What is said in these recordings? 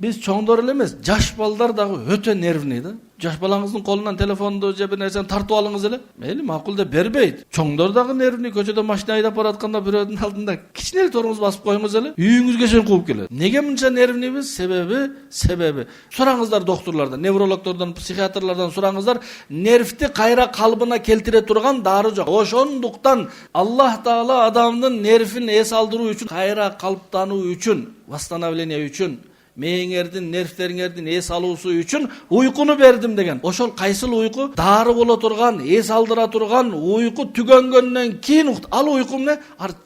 Biz çoңдор эле эмес, жаш балдар дагы өтө нервный да. Жаш балаңыздын колунан телефонду же бир нерсени тартып алыңыз эле. Мейли, макул деп бербейт. Çoңдор дагы нервный, көчөдө машина айдап баратканда бирөөнүн алдында кичине эле торуңуз басып коюңуз эле, үйүңүзгө чейин кууп келет. Неге мынча нервныйбиз? Себеби. Сураңыздар доктурлардан, неврологдордон, психиатрлардан сураңыздар, нервти кайра калыбына келтире турган дары жок. Ошондуктан Аллах Таала адамдын нервин эс алдыруу үчүн, кайра калыптануу үчүн, восстановление үчүн, мээңердин, нервтериңердин эс алуусу үчүн уйкуну бердим деген. Ошол кайсыл уйку? Дары боло турган, эс алдыра турган уйку түгөнгөндөн кийин ал уйку эмне?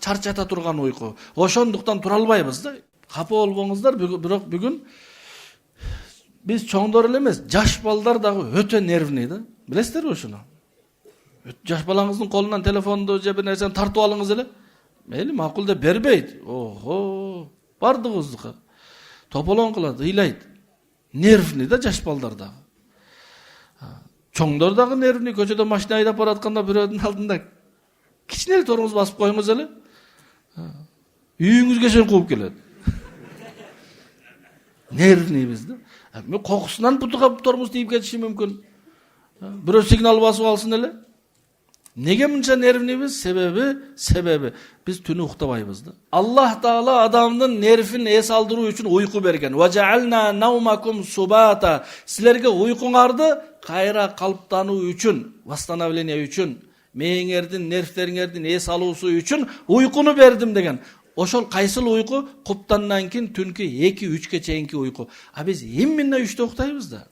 Чарчата турган уйку. Ошондуктан тура албайбыз да. Капа болбоңуздар, бирок бүгүн биз чоңдор эле эмес, жаш балдар дагы өтө нервный да. Билесиздерби ушуну? Жаш балаңыздын колунан телефонду же бир нерсени тартып алыңыз эле. Мейли, макул деп бербейт. Охо, бардыгыбыздыкы. Тополон кылат, ыйлайт. Нервный да жаш балдар дагы. Чоңдор дагы нервный, көчөдө машина айдап баратканда бирөөнүн алдында кичине эле торуңуз басып коюңуз эле, үйүңүзгө чейин кууп келет. Нервныйбиз да. Кокусунан торуңуз тийип кетиши мүмкүн. Бирөө сигнал басып алсын эле. Неге мынча нервныйбиз? Себеби биз түнү уктабайбыз да. Аллах Таала адамдын нервин эс алдыруу үчүн уйку берген. Ва жаална наумакум субата. Силерге уйкуңарды кайра калыптануу үчүн, восстановление үчүн, мээңердин, нервтериңердин эс алуусу үчүн уйкуну бердим деген. Ошол кайсыл уйку? Куптандан кийин түнкү 2-3ке чейинки уйку. А биз именно 3-тө уктайбыз да.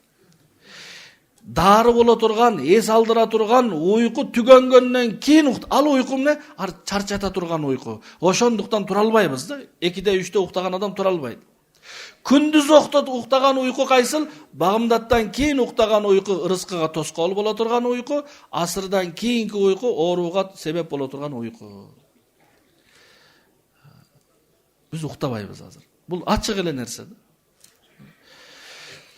Дары боло турган, эс алдыра турган уйку түгөнгөндөн кийин ал уйку эмне? Чарчата турган уйку. Ошондуктан тура албайбыз да. 2-де 3-тө уктаган адам тура албайт. Күндүз уктаган уйку кайсыл? Багымдаттан кийин уктаган уйку ырыскыга тоскоол боло турган уйку, асырдан кийинки уйку ооруга себеп боло турган уйку. Биз уктабайбыз азыр. Бул ачык эле нерсе да.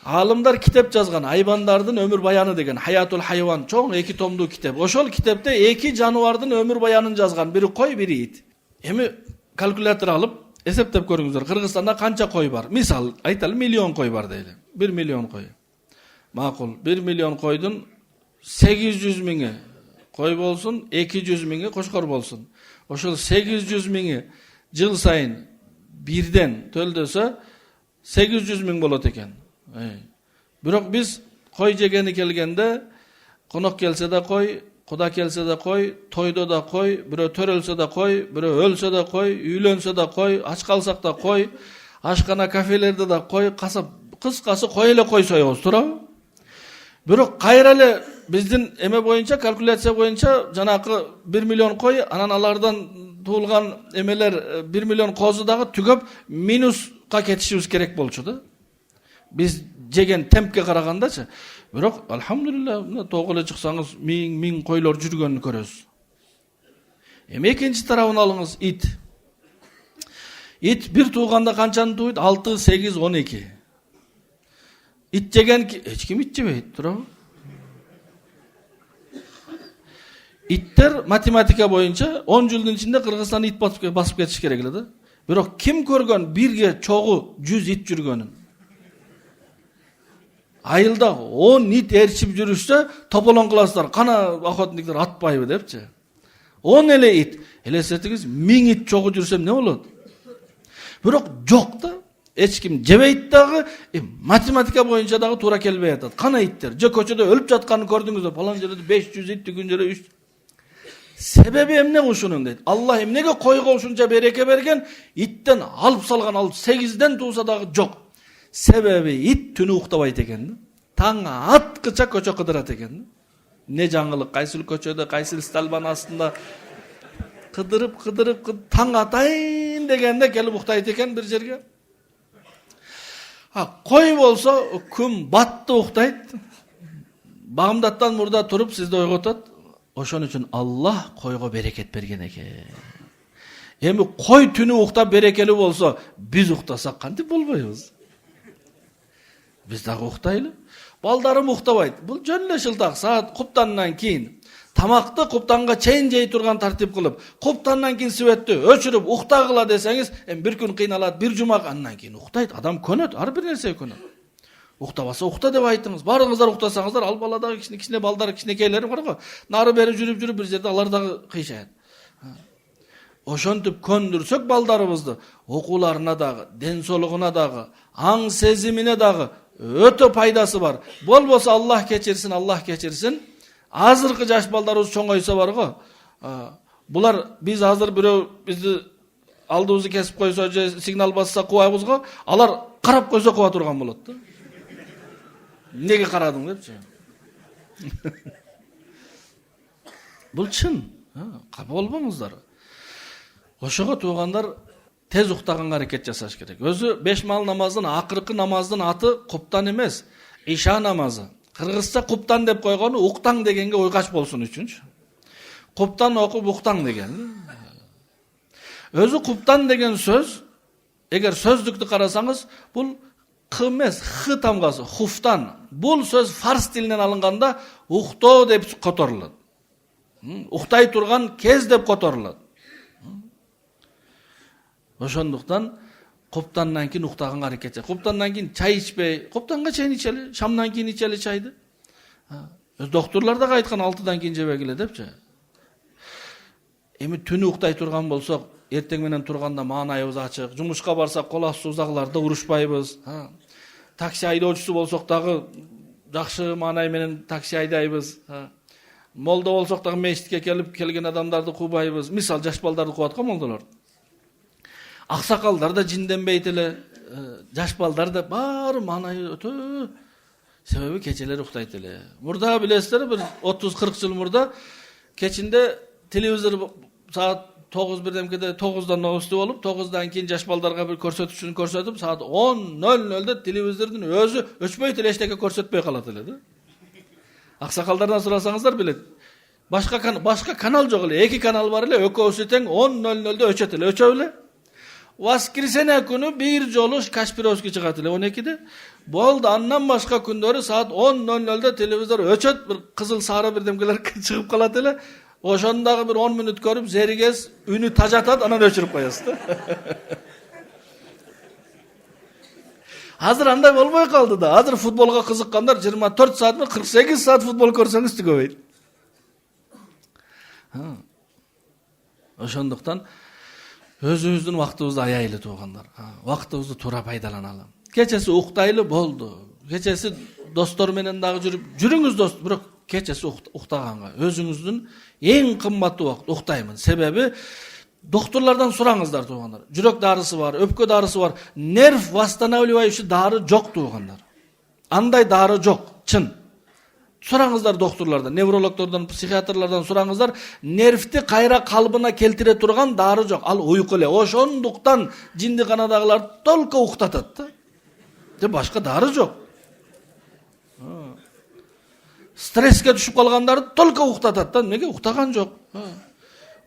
Алымдар китеп жазган, айбандардын өмүр баяны деген, Хаятул хайван, чоң 2 томдуу китеп. Ошол китепте 2 жаныбардын өмүр баянын жазган, бири кой, бири ит. Эми калькулятор алып, эсептеп көрүңүздөр, Кыргызстанда канча кой бар? Мисал, айталы 1 миллион кой бар дейли. 1 миллион кой. Макул, 1 миллион койдун 800 миңи кой болсун, 200 миңи кошкор болсун. Ошол 800 миңи жыл сайын бирден төлдөсө 800 миң болот экен. Бирок биз кой жегени келгенде, конок келсе да кой, куда келсе да кой, тойдо да кой, бирөө төрөлсө да кой, бирөө өлсө да кой, үйлөнсө да кой, ач калсак да кой, ашкана кафелерде да кой, касап, кыскасы кой эле кой соебуз, туурабы? Бирок кайра эле биздин эме боюнча, калькуляция боюнча жанакы 1 миллион кой, анан алардан туулган эмелер 1 миллион козу дагы түгөп минуска кетишибиз керек болчу да. Биз жеген темпке карагандачы. Бирок алхамдулилlah, тоого эле чыксаңыз миң койлор жүргөнүн көрөсүз. Эми экинчи тарабын алыңыз, ит. Ит бир тууганда канчаны тууйт? 6, 8, 12. Ит жеген эч ким ит жебейт, туурабы? Иттер математика боюнча 10 жылдын ичинде Кыргызстанды ит басып кетиш керек эле да. Бирок ким көргөн бирге чогуу 100 ит жүргөнүн? Айылда 10 ит ээрчип жүрүшсө, тополон кыласыздар, кана охотниктер атпайбы депчи. 10 эле ит. Элестетиңиз, 1000 ит чогуу жүрсөм не болот? Бирок жок да. Эч ким жебейт дагы, математика боюнча дагы туура келбей атат. Кана иттер, же көчөдө өлүп жатканын көрдүңүздөр, палан жерде 500 ит, түгүн жерде 3. Себеби эмне ушунун дейт. Аллах эмнеге койго ушунча береке берген, иттен алып салган, ал 8ден тууса дагы жок. Себеби ит түнү уктабайт экен. Таң аткыча көчө кыдырат экен. Не жаңылык, кайсыл көчөдө, кайсыл сталбан астында кыдырып, таң атайын дегенде келип уктайт экен бир жерге. Кой болсо күн батты уктайт. Багымдаттан мурда туруп сизди ойготот. Ошон үчүн Аллах койго берекет берген экен. Эми кой түнү уктап берекелүү болсо, биз уктасак кантип болбойбуз? Биз дагы уктайлы. Балдарым уктабайт. Бул жөн эле шылтак. Саат куптандан кийин Тамакты куптанга чейин жей турган тартип кылып, куптандан кийин светти өчүрүп уктагыла десеңиз, бир күн кыйналат, бир жума андан кийин уктайт. Адам көнөт, ар бир нерсе көнөт. Уктабаса укта деп айттыңыз. Барыңыздар уктасаңыздар, ал баладагы кичине балдар, кичинекейлери бар го. Нары бери жүрүп бир жерде алар дагы кыйшаят. Ошентип көндүрсөк балдарыбызды, окууларына дагы, ден соолугуна дагы, аң сезимине дагы өтө пайдасы бар. Болбосо Аллах кечирсин. Азыркы жаш балдарыбыз чоңойсо бар го. Булар биз азыр бирөө бизди алдыбызды кесип койсо, же сигнал басса кубайбыз го, алар карап койсо куба турган болот да. Неге карадың депчи. Бул чын. Капа болбоңуздар. Ошого туугандар тез уктаганга аракет жасаш керек. Өзү 5 мал намаздын акыркы намаздын аты куптан эмес, иша намазы. Кыргызча куптан деп койгону уктаң дегенге ойкач болсун үчүнчү. Куптан окуп уктаң деген. Өзү куптан деген сөз, эгер сөздүктү карасаңыз, бул к эмес, х тамгасы, хуфтан. Бул сөз фарс тилинен алынганда уктоо деп которулат. Уктай турган кез деп которулат. Ошондуктан куптандан кийин уктаганга аракет жаса. Куптандан кийин чай ичпей, куптанга чейин ичели, шамдан кийин ичели чайды. Доктурлар да айткан 6-дан кийин жебегиле депчи. Эми түнү уктай турган болсок, эртең менен турганда маанайыбыз ачык. Жумушка барсак кол астыбыздагыларды урушпайбыз. Такси айдоочусу болсок дагы жакшы маанай менен такси айдайбыз. Молдо болсок дагы мешитке келген адамдарды кубайбыз. Мисал жаш балдарды кубат го молдолор. Аксакалдар да жинденбейт эле, жаш балдар да баары маанайы өтө. Себеби кечелери уктайт эле. Мурда билесиздер, бир 30-40 жыл мурда кечинде телевизор саат 9:01-демкеде 9-дан новости болуп, 9-дан кийин жаш балдарга бир көрсөтүшүн көрсөтүп, саат 10:00-да телевизордун өзү өчпөйт эле, эчтеке көрсөтпөй калат эле да. Аксакалдардан сурасаңыздар билет. Башка канал жок эле, 2 канал бар эле, экөөсү тең 10:00-да өчөт эле, өчөп эле. Воскресенье күнү бир жолу Кашпировский чыгат эле 12-де. Болду, андан башка күндөрү саат 10:00-да телевизор өчөт, бир кызыл сары бирдемкелер чыгып калат эле. Ошондагы бир 10 мүнөт көрүп, зеригез үнү тажатат, анан өчүрүп коесуз да. Азыр андай болбой калды да. Азыр футболго кызыккандар 24 саат, 48 саат футбол көрсөңүз түгөбөйт. Ошондуктан өзүбүздүн убактыбызды аяйлы туугандар. Убактыбызды туура пайдаланалы. Кечеси уктайлы болду. Кечеси достор менен дагы жүрүңүз дост, бирок кечеси уктаганга өзүңүздүн эң кымбаттуу убакыт уктаймын. Себеби доктурлардан сураңыздар туугандар. Жүрөк дарысы бар, өпкө дарысы бар, нерв восстанавливающий дары жок туугандар. Андай дары жок, чын. Сураңыздар доктурлардан, неврологдордон, психиатрлардан сураңыздар, нервти кайра калбына келтире турган дары жок. Ал уйку эле. Ошондуктан жиндиканадагылар толко уктатат да. Башка дары жок. Стресске түшүп калгандарды толко уктатат да. Неге? Уктаган жок.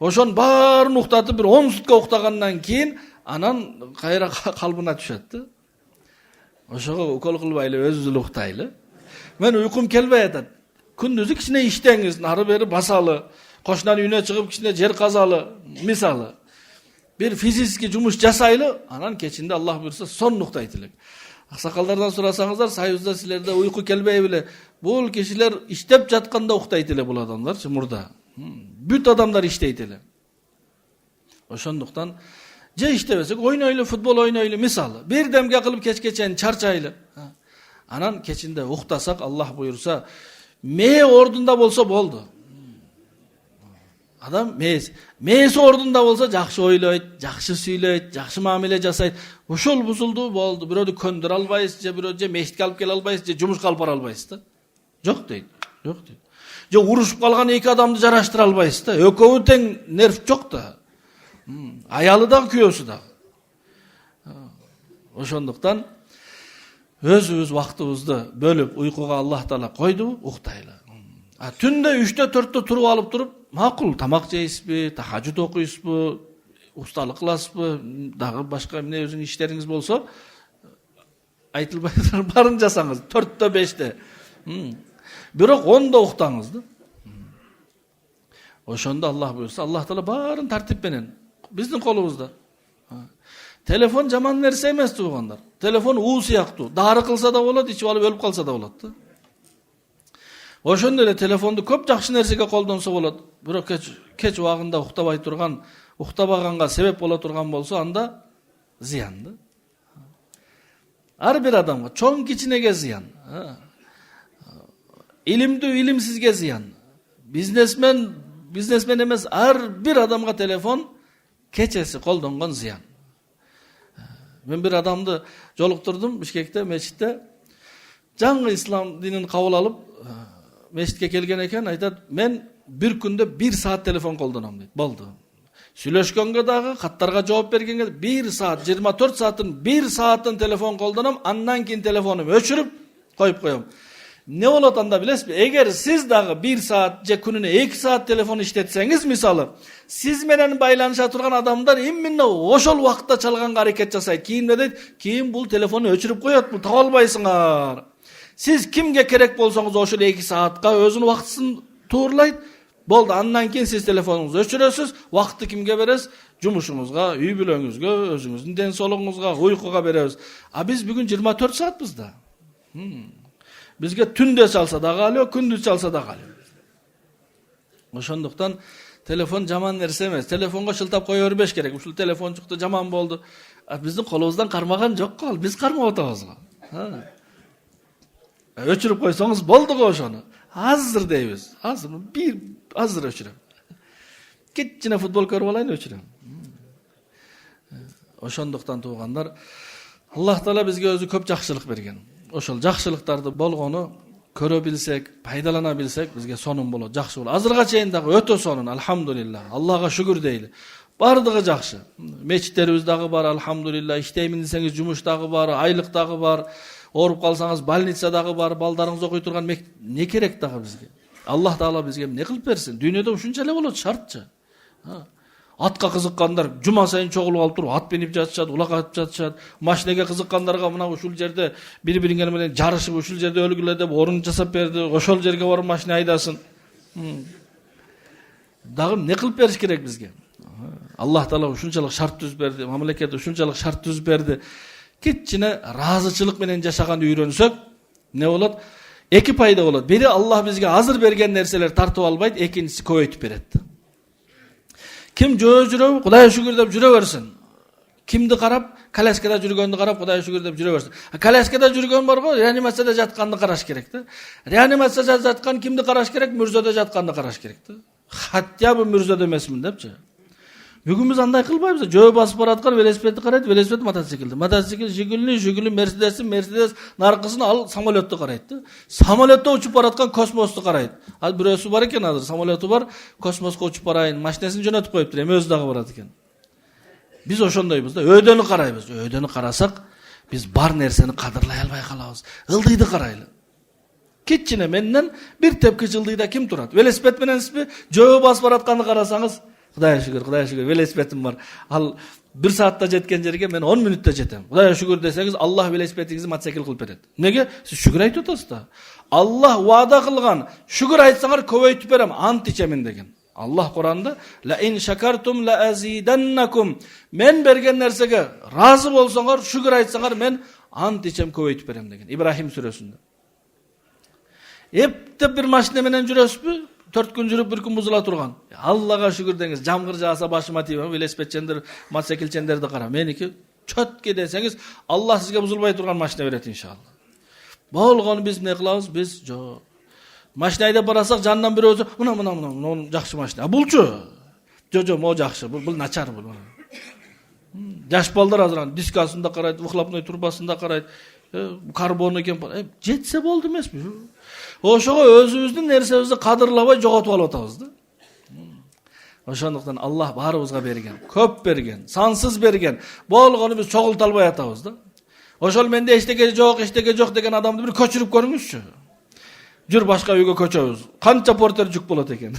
Ошон баарын уктатып бир 10 сутка уктагандан кийин анан кайра калбына түшөт да. Ошого укол кылбайлы, өзүбүз эле уктайлы. Мен уйкум келбей атат. Күндүзү кичине иштеңиз, нары бери басалы, кошунан үйүнө чыгып кичине жер казалы, мисалы. Бир физический жумуш жасайлы, анан кечинде Аллах буйрса сонун уктайт элек. Аксакалдардан сурасаңыздар, Союзда силерде уйку келбей беле? Бул кишилер иштеп жатканда уктайт эле бул адамдарчы мурда. Бүт адамдар иштейт эле. Ошондуктан же иштебесек ойнойлу, футбол ойнойлу, мисалы. Бир демге кылып кечке чейин чарчайлы. Анан кечинде уктасак, Аллах буйрса, мээ ордунда болсо болду. Адам мээси ордунда болсо жакшы ойлойт, жакшы сүйлөйт, жакшы мамиле жасайт. Ушул бузулду, болду. Бирөөдү көндүрө албайсыз, же бирөө же мешитке алып келе албайсыз, же жумушка алып бара албайсыз да. Жок дейт. Жок дейт. Же урушуп калган 2 адамды жараштыра албайсыз да. Экөөбү тең нерв жок да. Аялы да, күйөөсү да. Ошондуктан өзүбүз убактыбызды бөлүп уйкуга Аллах Таала койду, уктайлы. Түндө 3-тө 4-тө туруп алып туруп, макул тамак жейсизби, тахажжуд окуйсузбу, усталык кыласызбы, дагы башка эмне өзүңүз иштериңиз болсо, айтылбай барын жасаңыз, 4-тө 5-тө. Бирок 10-да уктаңыз да. Ошондо Аллах буйрса, Аллах Таала баарын тартип менен биздин колубузда. Телефон жаман нерсе эмес туугандар. Телефон уу сыяктуу. Дары кылса да болот, ичип алып өлүп калса да болот да. Ошондой эле телефонду көп жакшы нерсеге колдонсо болот. Бирок кеч убагында уктабай турган, уктабаганга себеп боло турган болсо, анда зыян да. Ар бир адамга чоң кичинеге зыян. Илимдүү илимсизге зыян. Бизнесмен эмес ар бир адамга телефон кечеси колдонгон зыян. Мен бир адамды жолуктурдум Бишкекте, мечитте. Жаңы ислам динин кабыл алып, мечитке келген экен, айтат, мен бир күндө 1 саат телефон колдоном дейт. Болду. Сүйлөшкөнгө дагы, каттарга жооп бергенге 1 саат, 24 сааттын 1 саатын телефон колдоном, андан кийин телефонум өчүрүп коюп коем. Не болот анда билесизби? Эгер сиз дагы 1 саат же күнүнө 2 саат телефон иштетсеңиз, мисалы, сиз менен байланыша турган адамдар именно ошол убакытта чалганга аракет жасайт. Кийин не дейт? Кийин бул телефону өчүрүп коет, бул таба албайсыңар. Сиз кимге керек болсоңуз ошол 2 саатка өзүнүн убактысын туурлайт. Болду, андан кийин сиз телефонуңузду өчүрөсүз, убакытты кимге бересиз? Жумушуңузга, үй бүлөңүзгө, өзүңүздүн ден соолугуңузга, уйкуга беребиз. А биз бүгүн 24 саатпыз да. Бизге түндө чалса да калıyor, күндүз чалса да калıyor. Ошондуктан телефон жаман нерсе эмес. Телефонго шылтап кое бербеш керек. Ушул телефон чыкты, жаман болду. Биздин колубуздан кармаган жок го, биз кармап атабыз го. Өчүрүп койсоңуз болду го ошону. Азыр дейбиз. Азыр өчүрөм. Кичине футбол көрүп алайын, өчүрөм. Ошондуктан туугандар, Аллах Таала бизге өзү көп жакшылык берген. Ошол жакшылыктарды болгону көрө билсек, пайдалана билсек, бизге сонун болот, жакшы болот. Азырга чейин дагы өтө сонун, алхамдулилла. Аллага шүгүр дейли. Бардыгы жакшы. Мечиттерибиз дагы бар, алхамдулилла. Иштеймин десеңиз жумуш дагы бар, айлык дагы бар. Оруп калсаңыз больница дагы бар, балдарыңыз окуй турган не керек дагы бизге? Аллах Таала бизге эмне кылып берсин? Дүйнөдө ушунча эле болот, шартчы. Атка кызыккандар жума сайын чогулуп алып туруп ат минип жатышат, улакатып жатышат. Машинеге кызыккандарга мына ушул жерде бири-бириңер менен жарышып, ушул жерде өлгүлө деп орун жасап берди. Ошол жерге барып машина айдасын. Дагы эмне кылып бериш керек бизге? Аллах Таала ушунчалык шарт түзүп берди, мамлекет ушунчалык шарт түзүп берди. Кичине ыраазычылык менен жашаганды үйрөнсөк, не болот? Эки пайда болот. Бири Аллах бизге азыр берген нерселер тартып албайт, экинчиси көбөйтүп берет. Ким жүрөбү, Кудай шүгүр деп жүрө берсин. Кимди карап, коляскада жүргөндү карап, Кудай шүгүр деп жүрө берсин. Коляскада жүргөн бар го, реанимацияда жатканды караш керек да. Реанимацияда жаткан кимди караш керек? Мүрзөдө жатканды караш керек да. Хаття бу мүрзөдө эмесмин депчи. Бүгүн биз андай кылбайбыз. Жөө басып бараткан велосипедти карайт, велосипед мотоциклди. Мотоцикл Жигули, Мерседес, наркысын ал самолетту карайт да. Самолетто учуп бараткан космосту карайт. Ал бирөөсү бар экен азыр, самолету бар, космоско учуп барайын, машинесин жөнөтүп коюптур, эми өзү дагы барат экен. Биз ошондойбуз да, өйдөнү карайбыз. Өйдөнү карасак, биз бар нерсени кадырлай албай калабыз. Ылдыйды карайлы. Кичине менден бир тепкич ылдыйда ким турат? Велосипед мененсизби? Жөө басып баратканды карасаңыз, Кудай шүгүр, велосипедим бар. Ал 1 саатта жеткен жерге мен 10 мүнөттө жетем. Кудай шүгүр десеңиз, Аллах велосипедиңизди мотоцикл кылып берет. Неге? Сиз шүгүр айтып атасыз да. Аллах ваада кылган, шүгүр айтсаңар көбөйтүп берем, ант ичемин деген. Аллах Куранда ла ин шакартум ла азиданнакум. Мен берген нерсеге разы болсоңор, шүгүр айтсаңар, мен ант ичем, көбөйтүп берем деген. Ибрахим сүрөсүндө. Эптеп бир машина менен жүрөсүзбү? 4 күн жүрүп 1 күн бузула турган. Аллага шүгүр деңиз. Жамгыр жааса башыма тийбем, велосипедчендер, мотоциклчендерди кара. Меники чөткө десеңиз, Аллах сизге бузулбай турган машина берет иншалла. Болгону биз эмне кылабыз? Биз жок. Машина айдап барасак, жандан бирөөсү, мына жакшы машина. А булчу? Жо, могу жакшы. Бул начар бул. Жаш балдар азыр дискасын да карайт, выхлопной трубасын да карайт. Карбону экен. Жетсе болду эмеспи? Ошого өзүбүздүн нерсебизди кадырлабай жоготуп алып атабыз да. Ошондуктан Аллах баарыбызга берген, көп берген, сансыз берген. Болгону биз чогулта албай атабыз да. Ошол менде эчтеке жок деген адамды бир көчүрүп көрүңүзчү. Жүр башка үйгө көчөбүз. Канча портер жүк болот экен.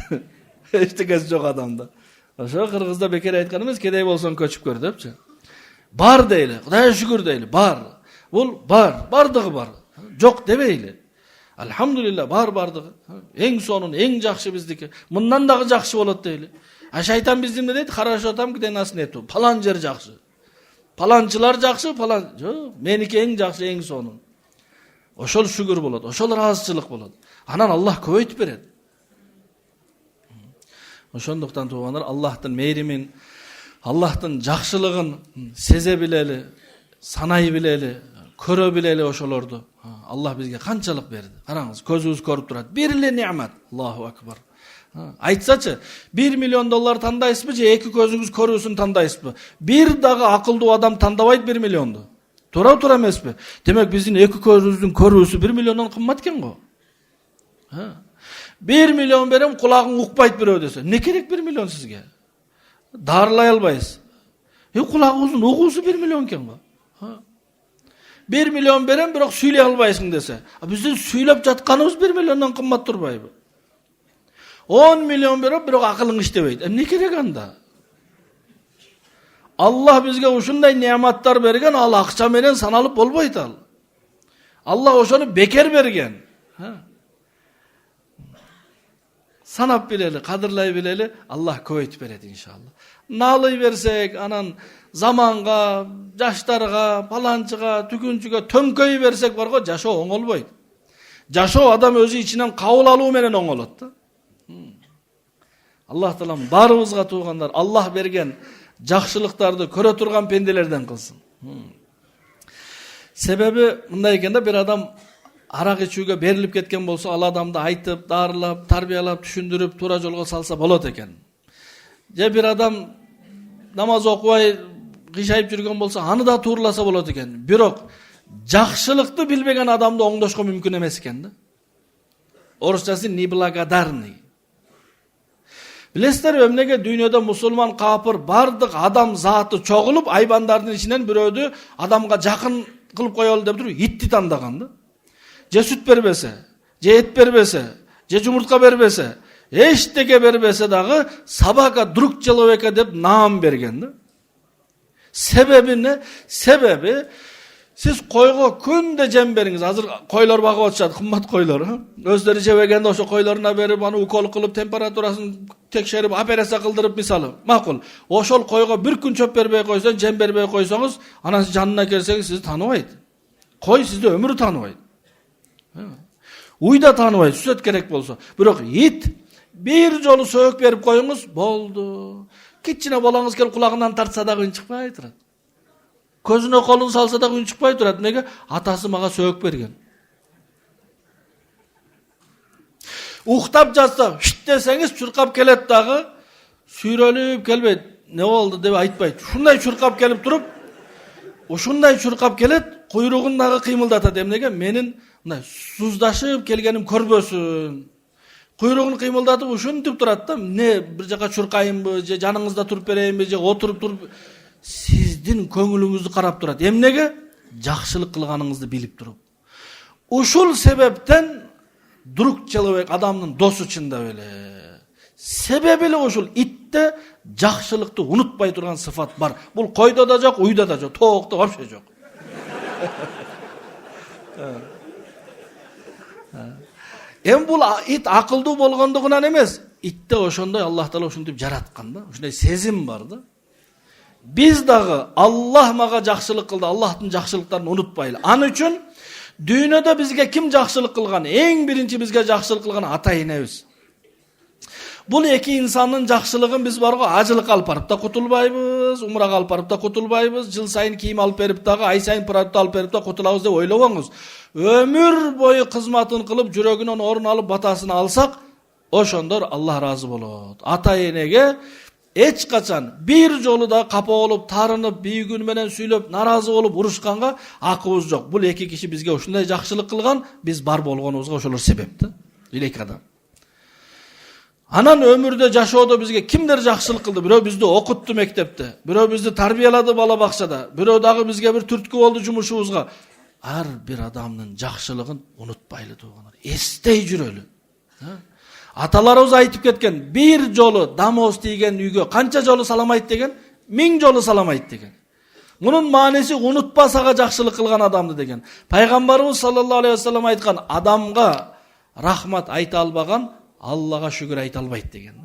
Эчтекеси жок адамда. Ошо кыргызда бекер айткан эмес, кедей болсоң көчүп көр депчи. Бар дейли, Кудай шүгүр дейли, бар. Бул бар, бардыгы бар. Жок дебейли. Alhamdulillah bar bardыгы. Эң сонун, эң жакшы биздики. Мындан дагы жакшы болот дейли. А шайтан биздимде дейт, хорошо там где нас нету. Палан жер жакшы. Паланчылар жакшы, палан. Жок, меники эң жакшы, эң сонун. Ошол шүгүр болот, ошол ыраазычылык болот. Анан Аллах көбөйтүп берет. Ошондуктан туугандар, Аллахтын мейримин, Аллахтын жакшылыгын сезе билели, санай билели, көрө билели ошолорду. Аллах бизге канчалык берди. Караңыз, көзүбүз көрүп турат. Бир эле неамат. Аллаху акбар. Айтсачы, 1 миллион доллар тандайсызбы же 2 көзүңүз көрүүсүн тандайсызбы? Бир дагы акылдуу адам тандабайт 1 миллионду. Тура эмеспи? Демек биздин 2 көзүбүздүн көрүүсү 1 миллиондон кымбат экен го. 1 миллион берем, кулагың укпайт бирөө десе. Не керек 1 миллион сизге? Дарылай албайсыз. Кулагыңыздын угуусу 1 миллион экен го. 1 миллион берем, бирок сүйлөй албайсың десе. Биздин сүйлөп жатканыбыз 1 миллиондон кымбат турбайбы? 10 миллион берип, бирок акылың иштебейт. Не керек анда? Аллах бизге ушундай неаматтар берген, ал акча менен саналып болбойт ал. Аллах ошону бекер берген. Санап билели, кадырлай билели, Аллах көбөйтүп берет иншалла. Налый берсек, анан заманга, жаштарга, паланчыга, түгүнчүгө төмкөй берсек барго, жашоо оңолбойт. Жашоо адам өзү ичинен кабыл алуу менен оңолот да. Аллах таалам барыбызга туугандар, Аллах берген жакшылыктарды көрө турган пенделерден кылсын. Себеби мындай экен да, бир адам арак ичүүгө берилип кеткен болсо, ал адамды айтып, дарылап, тарбиялап, түшүндүрүп, туура жолго салса болот экен. Же бир адам намаз окубай кыйшайып жүргөн болсо, аны да туураласа болот экен. Бирок жакшылыкты билбеген адамды оңдошко мүмкүн эмес экен да. Орусчасы неблагодарный. Билесиздер, эмнеге дүйнөдө мусулман, капыр, бардык адам заты чогулуп, айбандардын ичинен бирөөдү адамга жакын кылып коелу деп туруп, итти тандаган да. Же сүт бербесе, же эт бербесе, же жумуртка бербесе, эчтеке бербесе дагы собака друг человека деп наам берген да. Себеби не? Себеби сиз койго күндө жем бериңиз. Азыр койлор багып атышат, кымбат койлор. Өздөрү жебегенде ошо койлоруна берип, аны укол кылып, температурасын текшерип, операция кылдырып мисалы. Макул. Ошол койго бир күн чөп бербей койсоң, жем бербей койсоңуз, анан жанына келсеңиз сизди тааныбайт. Кой сизди өмүрү тааныбайт. Уйда тааныбайт, сүзөт керек болсо. Бирок ит бир жолу сөөк берип коюңуз, болду. Кичине балаңыз келип кулагынан тартса дагы үн чыкпай турат. Көзүнө колун салса да үн чыкпай турат. Неге? Атасы мага сөөк берген. Уктап жатса, шит десеңиз чуркап келет дагы, сүйрөлүп келбейт. Не болду деп айтпайт. Ушундай чуркап келип туруп, ушундай чуркап келет, куйругун дагы кыймылдатат. Эмнеге? Менин мындай суздашып келгеним көрбөсүн. Куйругун кыймылдатып ушинтип турат да, не бир жака чуркайынбы, же жаныңызда туруп берейинби, же отуруп туруп, сиздин көңүлүңүздү карап турат. Эмнеге? Жакшылык кылганыңызды билип туруп. Ушул себептен друг человек адамдын досу чындап эле. Себеби эле ушул. Итте жакшылыкты унутпай турган сыфат бар. Бул койдо да жок, уйда да жок, тоокто вообще жок. Бул ит акылдуу болгондугунан эмес, итте ошондой Аллах Таала ушинтип жараткан да, ушундай сезим бар да. Биз дагы Аллах мага жакшылык кылды, Аллахтын жакшылыктарын унутпайлы. Аны үчүн дүйнөдө бизге ким жакшылык кылган? Эң биринчи бизге жакшылык кылган ата-энебиз. Бул эки инсандын жакшылыгын биз барго ажылыкка алып барып да кутулбайбыз, умрага алып барып да кутулбайбыз, жыл сайын кийим алып берип дагы, ай сайын продукт алып берип да кутулабыз деп ойлобоңуз. Өмүр бою кызматын кылып, жүрөгүнөн орун алып батасын алсак, ошондор Аллах ыраазы болот. Ата-энеге эч качан бир жолу да капа болуп, тарынып, бийигүн менен сүйлөп, наразы болуп, урушканга акыбыз жок. Бул эки киши бизге ушундай жакшылык кылган, биз бар болгонубузга ошолор себеп да. Эки адам. Анан өмүрдө жашоодо бизге кимдер жакшылык кылды? Бирөө бизди окутту мектепте, бирөө бизди тарбиялады бала бакчада, бирөө дагы бизге бир түрткү болду жумушубузга. Ар бир адамдын жакшылыгын унутпайлы туугандар. Эстей жүрөлү. Аталарыбыз айтып кеткен, бир жолу дамоз тийген үйгө канча жолу салам айт деген? 1000 жолу салам айт деген. Мунун маанеси унутпа сага жакшылык кылган адамды деген. Пайгамбарыбыз саллаллаху алейхи вассалам айткан, адамга рахмат айта албаган Аллага шүгүр айта албайт деген.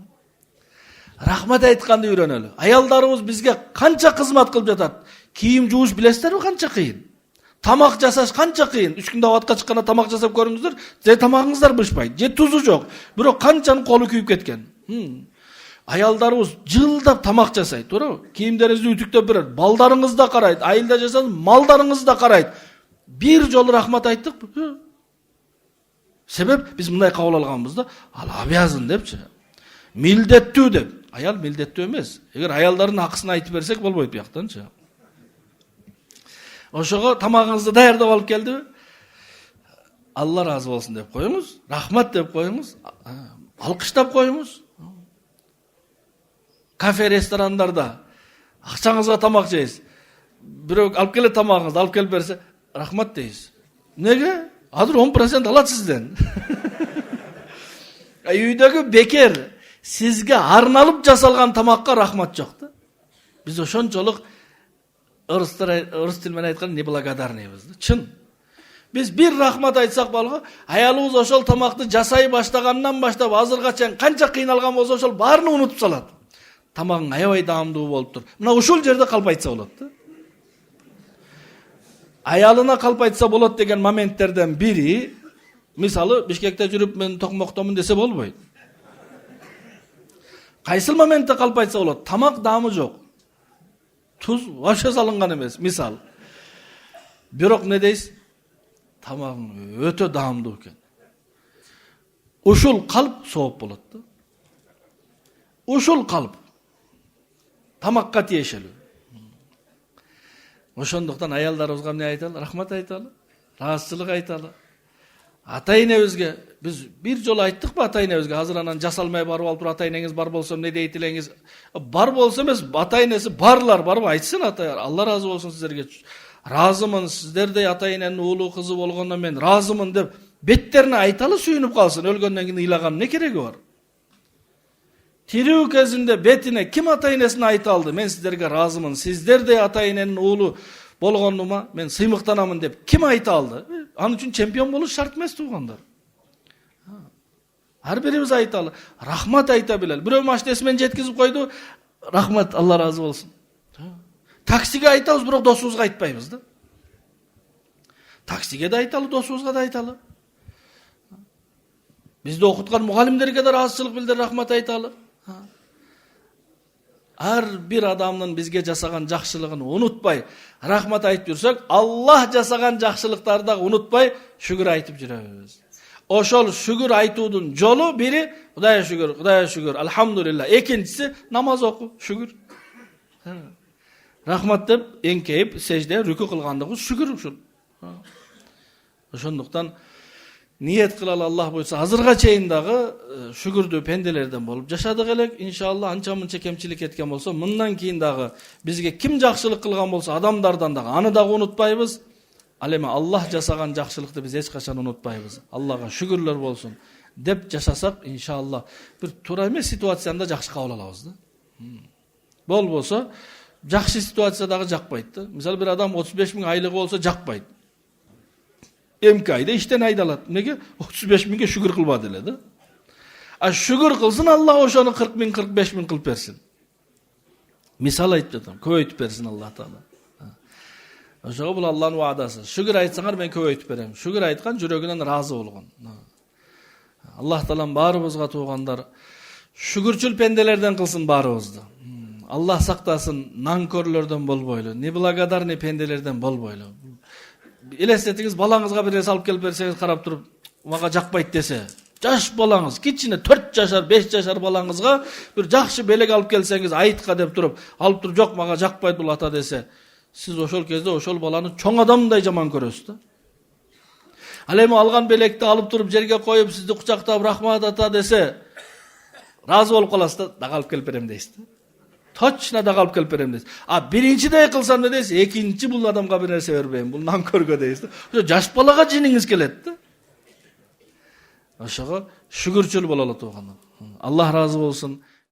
Рахмат айтканды үйрөнөлү. Аялдарыбыз бизге канча кызмат кылып жатат. Кийим жууш билесиздерби канча кыйын? Тамак жасаш канча кыйын? 3 күндө абатка чыкканда тамак жасап көрүңүздөр, же тамагыңыздар бышпайт, же тузу жок. Бирок канчанын колу күйүп кеткен. Аялдарыбыз жылдап тамак жасайт, туурабы? Кийимдеринизди ütүктөп берет. Балдарыңыз да карайт, айылда жашасаңыз малдарыңыз да карайт. Бир жолу рахмат айттыкпы? Себеп биз мындай кабыл алганбыз да, ал обязан депчи. Милдеттүү деп. Аял милдеттүү эмес. Эгер аялдардын акысын айтып берсек болбойт бияктанчы. Ошого тамагыңызды даярдап алып келдиби? Алла разы болсун деп коюңуз, рахмат деп коюңуз, алкыштап коюңуз. Кафе, ресторандарда акчаңызга тамак жейсиз. Бирөө алып келет тамагыңызды, алып келип берсе, рахмат дейсиз. Неге? Азыр 10% алат сизден. Үйдөгү бекер сизге арналып жасалган тамакка рахмат жок да. Биз ошончолук орус тили менен айтканда неблагодарныйбыз да. Чын. Биз бир рахмат айтсак болгу, аялыбыз ошол тамакты жасай баштагандан баштап азырга чейин канча кыйналган болсо ошол баарын унутуп салат. Тамагың аябай даамдуу болуп тур. Мына ушул жерде калп айтса болот да. Аялына калп айтса болот деген моменттерден бири, мисалы Бишкекте жүрүп мен токмоктомун десе болбойт. Кайсыл моментте калп айтса болот? Тамак даамы жок. Туз вообще салынган эмес, мисал. Бирок не дейсиз? Тамагың өтө даамдуу экен. Ушул калп сооп болот да. Ушул калп тамакка тиешелүү. Ошондуктан аялдарыбызга эмне айталы? Рахмат айталы, ыраазычылык айталы. Ата-энебизге биз бир жолу айттыкпы ата-энебизге? Азыр анан жасалмай барып алып туруп ата-энеңиз бар болсо эмне дейт элеңиз? Бар болсо эмес, ата-энеси барлар барып айтсын ата. Алла разы болсун сиздерге. Разымын, сиздердей ата-эненин уулу кызы болгондон мен разымын деп беттерине айталы, сүйүнүп калсын. Өлгөндөн кийин ыйлаган не кереги бар? Тирүү кезинде бетине ким ата-энесине айта алды? Мен сиздерге разымын, сиздердей ата-эненин уулу болгонума мен сыймыктанамын деп ким айта алды? Анын үчүн чемпион болуш шарт эмес туугандар. Ар бирибиз айталы, рахмат айта билели. Бирөө машинеси менен жеткизип койду, рахмат, Алла разы болсун. Таксиге айтабыз, бирок досубузга айтпайбыз да. Таксиге да айталы, досубузга да айталы. Бизди окуткан мугалимдерге да ыраазычылык билдирип рахмат айталы. Ар бир адамдын бизге жасаган жакшылыгын унутпай, рахмат айтып жүрсөк, Аллах жасаган жакшылыктарды да унутпай шүгүр айтып жүрөбүз. Ошол шүгүр айтуудун жолу бири Кудайга шүгүр, Кудайга шүгүр, алхамдулилла. Экинчиси намаз окуу, шүгүр. Рахмат деп эңкейип сежде рүкү кылгандыгыбыз шүгүр ушул. Ошондуктан ниет кылалы, Аллах буйрса, азырга чейин дагы шүгүрдүү пенделерден болуп жашадык элек. Иншалла анча-мынча кемчилик кеткен болсо, мындан кийин дагы бизге ким жакшылык кылган болсо, адамдардан дагы аны дагы унутпайбыз. Ал эми Аллах жасаган жакшылыкты биз эч качан унутпайбыз. Аллага шүгүрлөр болсун деп жашасак, иншалла бир туура эмес ситуацияны жакшы кабыл алабыз да. Болбосо жакшы ситуация дагы жакпайт да. Мисалы бир адам 35 000 айлыгы болсо жакпайт. Эмки айда иштен айдалат. Неге? 35 000ге шүгүр кылбады эле да. А шүгүр кылсын, Аллах ошону 40 000, 45 000 кылып берсин. Мисал айтып жатам, көбөйтүп берсин Аллах Таала. Ошого бул Алланын ваадасы. Шүгүр айтсаңар мен көбөйтүп берем. Шүгүр айткан жүрөгүнөн разы болгон. Аллах Таалам баарыбызга туугандар шүгүрчүл пенделерден кылсын баарыбызды. Аллах сактасын, нанкөрлөрдөн болбойлу, неблагодарный пенделерден болбойлу. Элестетиңиз, балаңызга бир нерсе алып келип берсеңиз, карап туруп, мага жакпайт десе, жаш балаңыз, кичине 4 жашар, 5 жашар балаңызга бир жакшы белек алып келсеңиз, айтка деп туруп, алып туруп, жок мага жакпайт бул ата десе, сиз ошол кезде ошол баланы чоң адамдай жаман көрөсүз да. Ал эми алган белекти алып туруп жерге коюп, сизди кучактап рахмат ата десе, разы болуп каласыз да, дагы алып келип берем дейсиз да. Точно дагы алып келип берем дейсиз. А биринчидей кылсам да дейсиз, экинчи бул адамга бир нерсе бербейм, бул нанкөргө дейсиз да. Ошо жаш балага жиниңиз келет да. Ошого шүгүрчүл бололу туугандар. Аллах разы болсун.